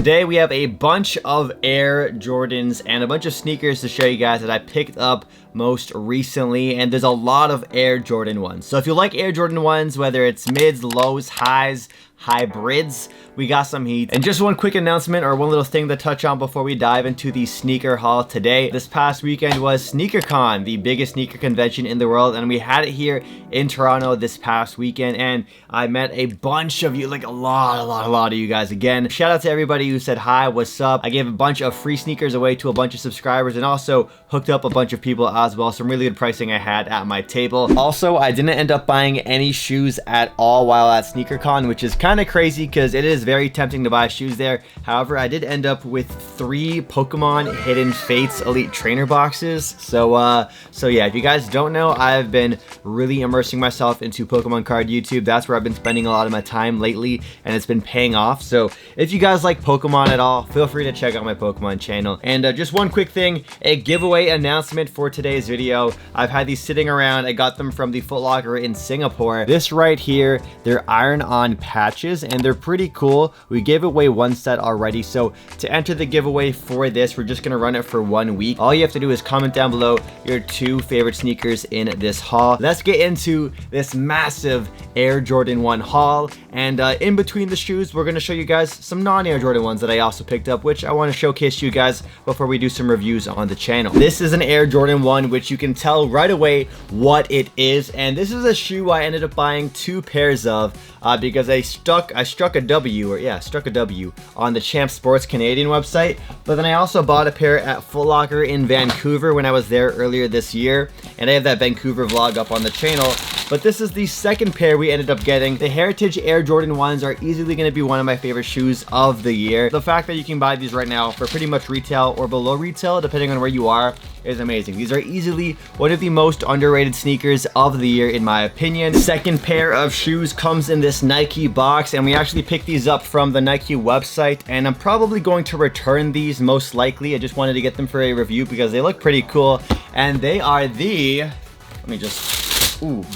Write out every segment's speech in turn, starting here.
Today we have a bunch of Air Jordans and a bunch of sneakers to show you guys that I picked up most recently, and there's a lot of Air Jordan 1s. So if you like Air Jordan 1s, whether it's mids, lows, highs, hybrids, we got some heat. And just one quick announcement, or one little thing to touch on before we dive into the sneaker haul today. This past weekend was SneakerCon, the biggest sneaker convention in the world, and we had it here in Toronto this past weekend, and I met a bunch of you, like a lot of you guys. Again, shout out to everybody who said hi, what's up. I gave a bunch of free sneakers away to a bunch of subscribers, and also hooked up a bunch of people as well. Some really good pricing I had at my table. Also, I didn't end up buying any shoes at all while at SneakerCon, which is kind of crazy because it is very tempting to buy shoes there. However, I did end up with 3 Pokemon Hidden Fates Elite Trainer boxes. So yeah, if you guys don't know, I've been really immersing myself into Pokemon card YouTube. That's where I've been spending a lot of my time lately, and it's been paying off. So if you guys like Pokemon at all, feel free to check out my Pokemon channel. And just one quick thing, a giveaway announcement for today's video. I've had these sitting around. I got them from the Foot Locker in Singapore. This right here, they're iron-on patches, and they're pretty cool. We gave away 1 set already, so to enter the giveaway for this, we're just gonna run it for 1 week. All you have to do is comment down below your 2 favorite sneakers in this haul. Let's get into this massive Air Jordan 1 haul, and in between the shoes, we're gonna show you guys some non-Air Jordan 1s that I also picked up, which I want to showcase to you guys before we do some reviews on the channel. This is an Air Jordan 1, which you can tell right away what it is, and this is a shoe I ended up buying 2 pairs of because I struck a W on the Champ Sports Canadian website, but then I also bought a pair at Foot Locker in Vancouver when I was there earlier this year, and I have that Vancouver vlog up on the channel. But this is the second pair we ended up getting. The Heritage Air Jordan 1s are easily going to be one of my favorite shoes of the year. The fact that you can buy these right now for pretty much retail or below retail, depending on where you are, is amazing. These are easily one of the most underrated sneakers of the year in my opinion. Second pair of shoes comes in this Nike box, and we actually picked these up from the Nike website, and I'm probably going to return these most likely. I just wanted to get them for a review because they look pretty cool, and they are the, let me just,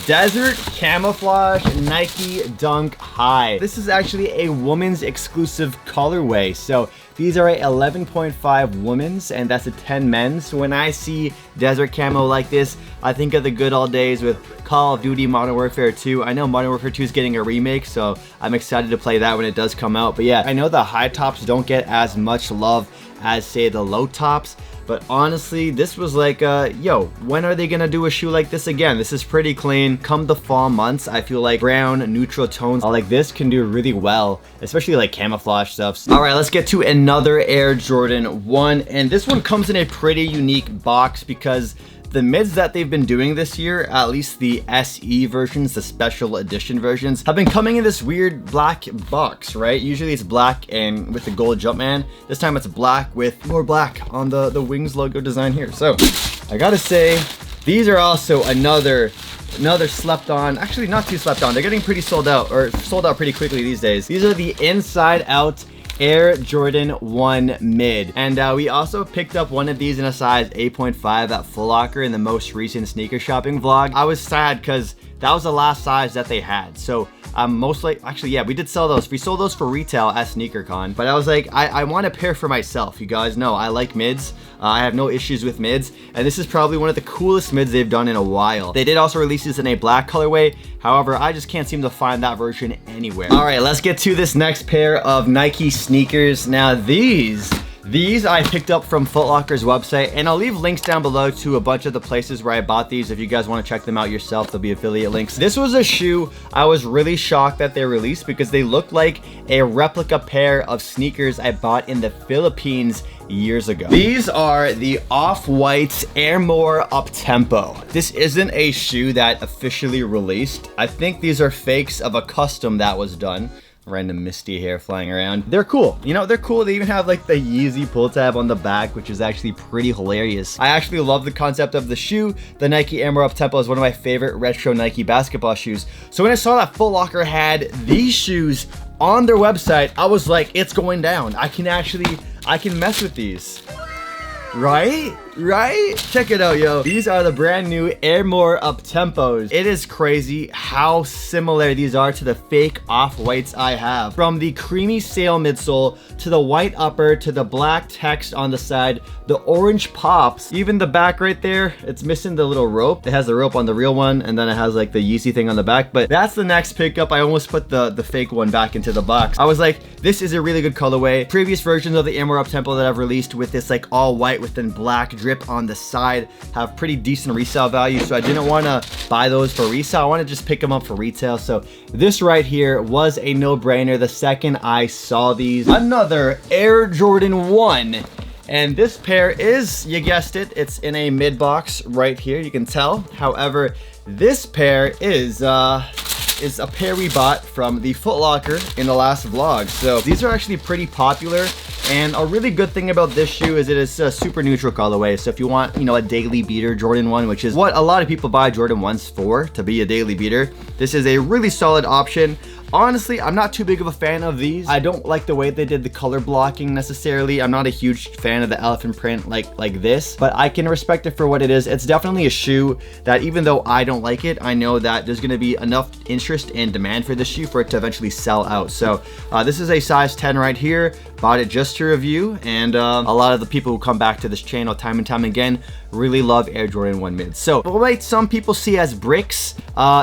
Desert Camouflage Nike Dunk High. This is actually a woman's exclusive colorway. So these are a 11.5 women's, and that's a 10 men's. So when I see desert camo like this, I think of the good old days with Call of Duty Modern Warfare 2. I know Modern Warfare 2 is getting a remake, so I'm excited to play that when it does come out. But yeah, I know the high tops don't get as much love as, say, the low tops, but honestly, this was like, yo, when are they gonna do a shoe like this again? This is pretty clean. Come the fall months, I feel like brown, neutral tones like this can do really well, especially like camouflage stuff. All right, let's get to another Air Jordan 1, and this one comes in a pretty unique box because the mids that they've been doing this year, at least the SE versions, the special edition versions, have been coming in this weird black box, right? Usually it's black and with the gold Jumpman. This time it's black with more black on the Wings logo design here. So I gotta say, these are also another slept on, actually not too slept on. They're getting pretty sold out, or sold out pretty quickly these days. These are the inside out Air Jordan 1 mid, and we also picked up one of these in a size 8.5 at Foot Locker in the most recent sneaker shopping vlog. I was sad because that was the last size that they had. So actually, yeah, we did sell those. We sold those for retail at SneakerCon, but I was like, I want a pair for myself. You guys know I like mids. I have no issues with mids, and this is probably one of the coolest mids they've done in a while. They did also release this in a black colorway. However, I just can't seem to find that version anywhere. All right, let's get to this next pair of Nike sneakers. Now these I picked up from Foot Locker's website, and I'll leave links down below to a bunch of the places where I bought these if you guys want to check them out yourself. There'll be affiliate links. This was a shoe I was really shocked that they released because they look like a replica pair of sneakers I bought in the Philippines years ago. These are the Off-White Airmore Uptempo. This isn't a shoe that officially released. I think these are fakes of a custom that was done. Random misty hair flying around. They're cool. You know, they're cool. They even have like the Yeezy pull tab on the back, which is actually pretty hilarious. I actually love the concept of the shoe. The Nike Air Uptempo is one of my favorite retro Nike basketball shoes. So when I saw that Foot Locker had these shoes on their website, I was like, it's going down. I can mess with these. Right? Right? Check it out, yo. These are the brand new Air More Up-Tempos. It is crazy how similar these are to the fake off-whites I have. From the creamy sail midsole to the white upper to the black text on the side, the orange pops. Even the back right there, it's missing the little rope. It has the rope on the real one, and then it has like the Yeezy thing on the back. But that's the next pickup. I almost put the fake one back into the box. I was like, this is a really good colorway. Previous versions of the Air More Up-Tempo that I've released with this like all white with then black drip on the side have pretty decent resale value, so I didn't want to buy those for resale. I want to just pick them up for retail. So this right here was a no-brainer the second I saw these. Another Air Jordan 1, and this pair is, you guessed it, it's in a mid box right here, you can tell. However, this pair is a pair we bought from the Foot Locker in the last vlog. So these are actually pretty popular. And a really good thing about this shoe is it is a super neutral colorway. So if you want, you know, a daily beater Jordan 1, which is what a lot of people buy Jordan 1s for, to be a daily beater, this is a really solid option. Honestly, I'm not too big of a fan of these. I don't like the way they did the color blocking necessarily. I'm not a huge fan of the elephant print like this, but I can respect it for what it is. It's definitely a shoe that even though I don't like it, I know that there's gonna be enough interest and demand for this shoe for it to eventually sell out. So this is a size 10 right here. Bought it just to review, and a lot of the people who come back to this channel time and time again really love Air Jordan 1 mids. So what some people see as bricks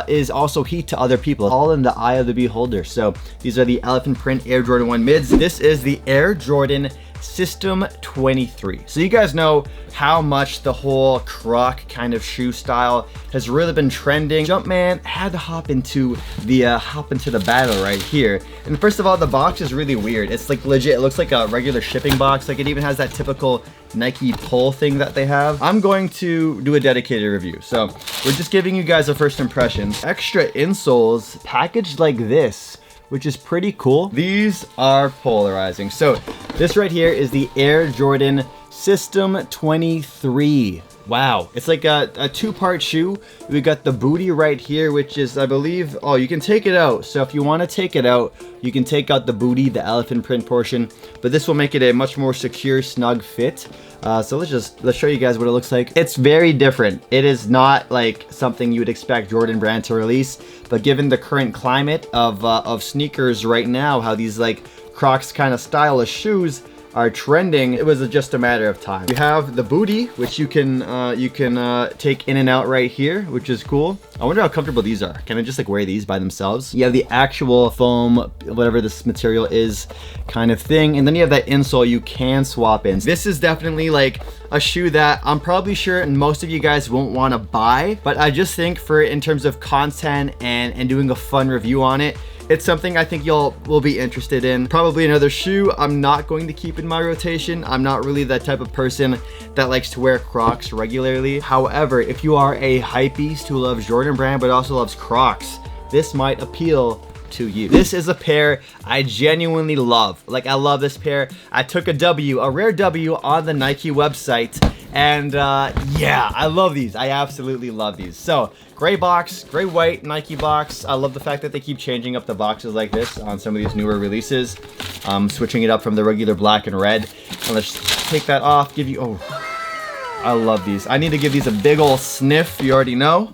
is also heat to other people, all in the eye of the beholder. So these are the elephant print Air Jordan 1 mids. This is the Air Jordan System 23. So you guys know how much the whole croc kind of shoe style has really been trending. Jumpman had to hop into the battle right here. And first of all, the box is really weird. It's like legit, it looks like a regular shipping box. Like it even has that typical Nike pull thing that they have. I'm going to do a dedicated review. So we're just giving you guys a first impression. Extra insoles packaged like this, which is pretty cool. These are polarizing. So this right here is the Air Jordan System 23. Wow, it's like a two-part shoe. We got the booty right here, which is, I believe, oh, you can take it out. So if you want to take it out, you can take out the booty, the elephant print portion, but this will make it a much more secure, snug fit. So let's show you guys what it looks like. It's very different. It is not like something you would expect Jordan brand to release, but given the current climate of sneakers right now, how these like Crocs kind of stylish shoes are trending, it was just a matter of time. You have the booty, which you can take in and out right here, which is cool. I wonder how comfortable these are. Can I just like wear these by themselves? You have the actual foam, whatever this material is, kind of thing, and then you have that insole you can swap in. This is definitely like a shoe that I'm probably sure most of you guys won't want to buy, but I just think for in terms of content and doing a fun review on it, it's something I think y'all will be interested in. Probably another shoe I'm not going to keep in my rotation. I'm not really that type of person that likes to wear Crocs regularly. However, if you are a hypebeast who loves Jordan brand but also loves Crocs, this might appeal to you. This is a pair I genuinely love. Like, I love this pair. I took a rare W on the Nike website, and yeah, I love these. I absolutely love these. So gray box, gray white Nike box. I love the fact that they keep changing up the boxes like this on some of these newer releases, switching it up from the regular black and red. And let's take that off, give you, oh, I love these. I need to give these a big old sniff, you already know.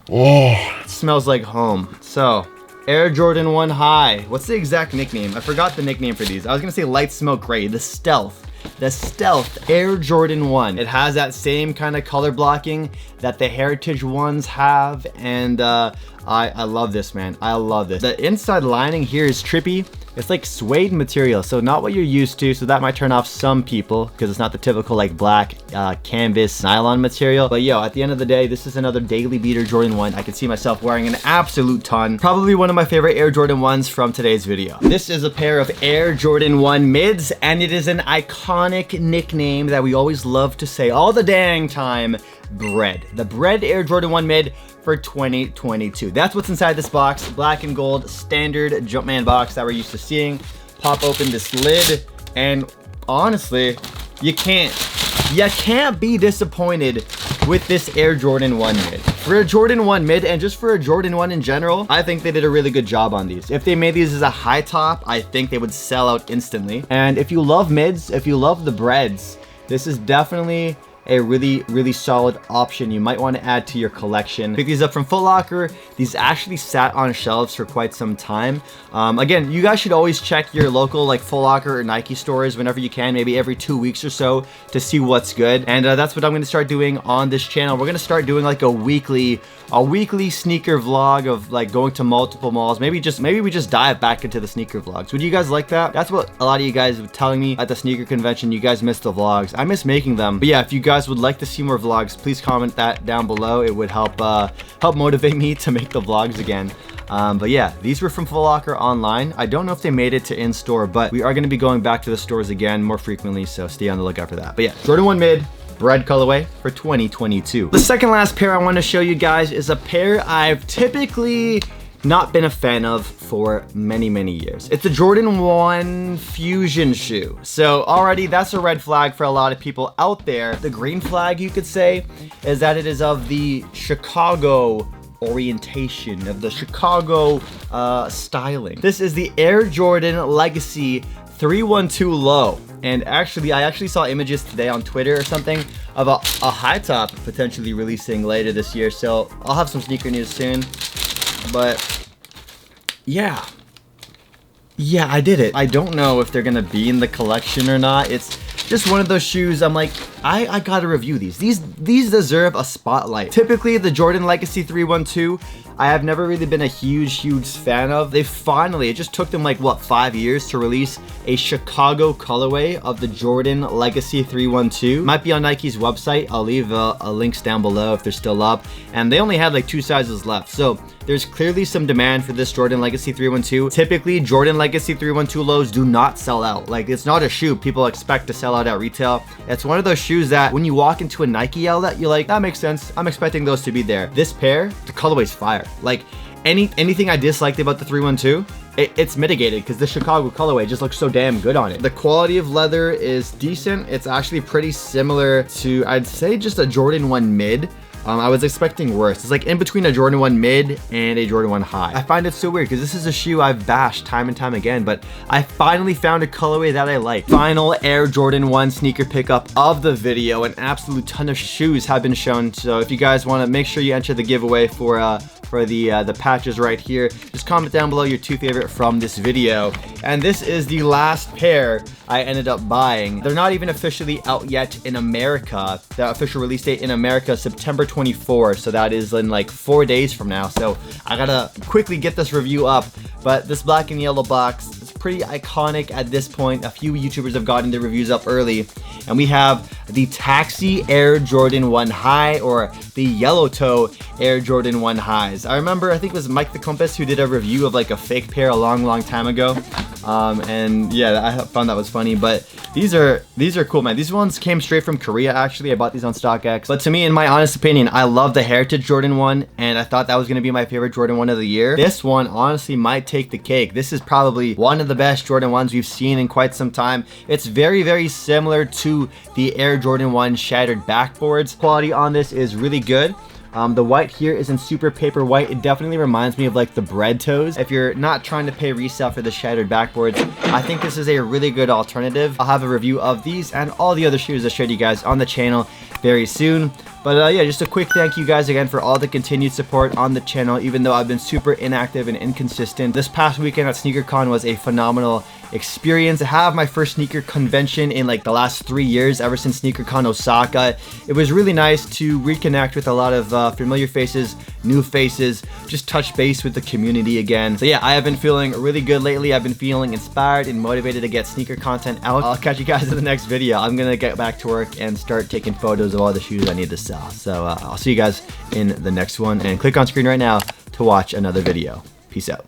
Oh, it smells like home. So, Air Jordan 1 High. What's the exact nickname? I forgot the nickname for these. I was gonna say Light Smoke Gray, the Stealth. The Stealth Air Jordan 1. It has that same kind of color blocking that the Heritage ones have, and I love this, man. I love this. The inside lining here is trippy. It's like suede material, so not what you're used to, so that might turn off some people because it's not the typical like black canvas nylon material. But yo, at the end of the day, this is another daily beater Jordan 1. I can see myself wearing an absolute ton. Probably one of my favorite Air Jordan 1s from today's video. This is a pair of Air Jordan 1 mids, and it is an iconic nickname that we always love to say all the dang time. Bread. The Bread Air Jordan 1 mid for 2022. That's what's inside this box. Black and gold standard Jumpman box that we're used to seeing. Pop open this lid, and honestly, you can't be disappointed with this Air Jordan 1 mid. For a Jordan 1 mid and just for a Jordan 1 in general, I think they did a really good job on these. If they made these as a high top, I think they would sell out instantly. And if you love mids, if you love the breads, this is definitely a really solid option you might want to add to your collection. Pick these up from Foot Locker. These actually sat on shelves for quite some time. Again, you guys should always check your local like Foot Locker or Nike stores whenever you can, maybe every 2 weeks or so, to see what's good. And that's what I'm going to start doing on this channel. We're going to start doing like a weekly sneaker vlog of like going to multiple malls. Maybe we just dive back into the sneaker vlogs. Would you guys like that? That's what a lot of you guys were telling me at the sneaker convention. You guys missed the vlogs. I miss making them. But yeah, if you guys would like to see more vlogs, please comment that down below. It would help motivate me to make the vlogs again. But yeah, these were from Foot Locker online. I don't know if they made it to in-store, but we are going to be going back to the stores again more frequently, so stay on the lookout for that. But yeah, Jordan 1 mid, bread colorway for 2022. The second last pair I want to show you guys is a pair I've typically not been a fan of for many years. It's a Jordan 1 Fusion shoe. So already that's a red flag for a lot of people out there. The green flag, you could say, is that it is of the Chicago orientation, of the Chicago styling. This is the Air Jordan Legacy 312 Low. And actually, I saw images today on Twitter or something of a high top potentially releasing later this year. So I'll have some sneaker news soon. But yeah, I did it. I don't know if they're gonna be in the collection or not. It's just one of those shoes I'm like, I gotta review these. These deserve a spotlight. Typically, the Jordan Legacy 312, I have never really been a huge fan of. They finally, it just took them like, what, 5 years to release a Chicago colorway of the Jordan Legacy 312. Might be on Nike's website. I'll leave links down below if they're still up. And they only had like 2 sizes left. So there's clearly some demand for this Jordan Legacy 312. Typically, Jordan Legacy 312 lows do not sell out. Like, it's not a shoe people expect to sell out at retail. It's one of those shoes that when you walk into a Nike outlet, you're like, that makes sense. I'm expecting those to be there. This pair, the colorway's fire. Like, anything I disliked about the 312, it's mitigated because the Chicago colorway just looks so damn good on it. The quality of leather is decent. It's actually pretty similar to, I'd say, just a Jordan 1 mid. I was expecting worse. It's like in between a Jordan 1 mid and a Jordan 1 high. I find it so weird because this is a shoe I've bashed time and time again, but I finally found a colorway that I like. Final Air Jordan 1 sneaker pickup of the video. An absolute ton of shoes have been shown. So if you guys want to, make sure you enter the giveaway for the patches right here. Just comment down below your 2 favorite from this video. And this is the last pair I ended up buying. They're not even officially out yet in America. The official release date in America is September 24, so that is in like 4 days from now. So I gotta quickly get this review up. But this black and yellow box is pretty iconic at this point. A few YouTubers have gotten their reviews up early. And we have the Taxi Air Jordan 1 High, or the Yellow Toe Air Jordan 1 Highs. I remember, I think it was Mike the Compass who did a review of like a fake pair a long time ago. And yeah, I found that was funny. But these are cool, man. These ones came straight from Korea, actually. I bought these on StockX. But to me, in my honest opinion, I love the Heritage Jordan 1, and I thought that was gonna be my favorite Jordan 1 of the year. This one honestly might take the cake. This is probably one of the best Jordan 1s we've seen in quite some time. It's very similar to the Air Jordan 1 shattered backboards. Quality on this is really good. The white here is in super paper white. It definitely reminds me of like the bread toes. If you're not trying to pay resale for the shattered backboards, I think this is a really good alternative. I'll have a review of these and all the other shoes I showed you guys on the channel very soon. But yeah, just a quick thank you guys again for all the continued support on the channel, even though I've been super inactive and inconsistent. This past weekend at SneakerCon was a phenomenal experience. I have my first sneaker convention in like the last 3 years, ever since SneakerCon Osaka. It was really nice to reconnect with a lot of familiar faces, new faces, just touch base with the community again. So yeah, I have been feeling really good lately. I've been feeling inspired and motivated to get sneaker content out. I'll catch you guys in the next video. I'm gonna get back to work and start taking photos of all the shoes I need to sell. So I'll see you guys in the next one, and click on screen right now to watch another video. Peace out.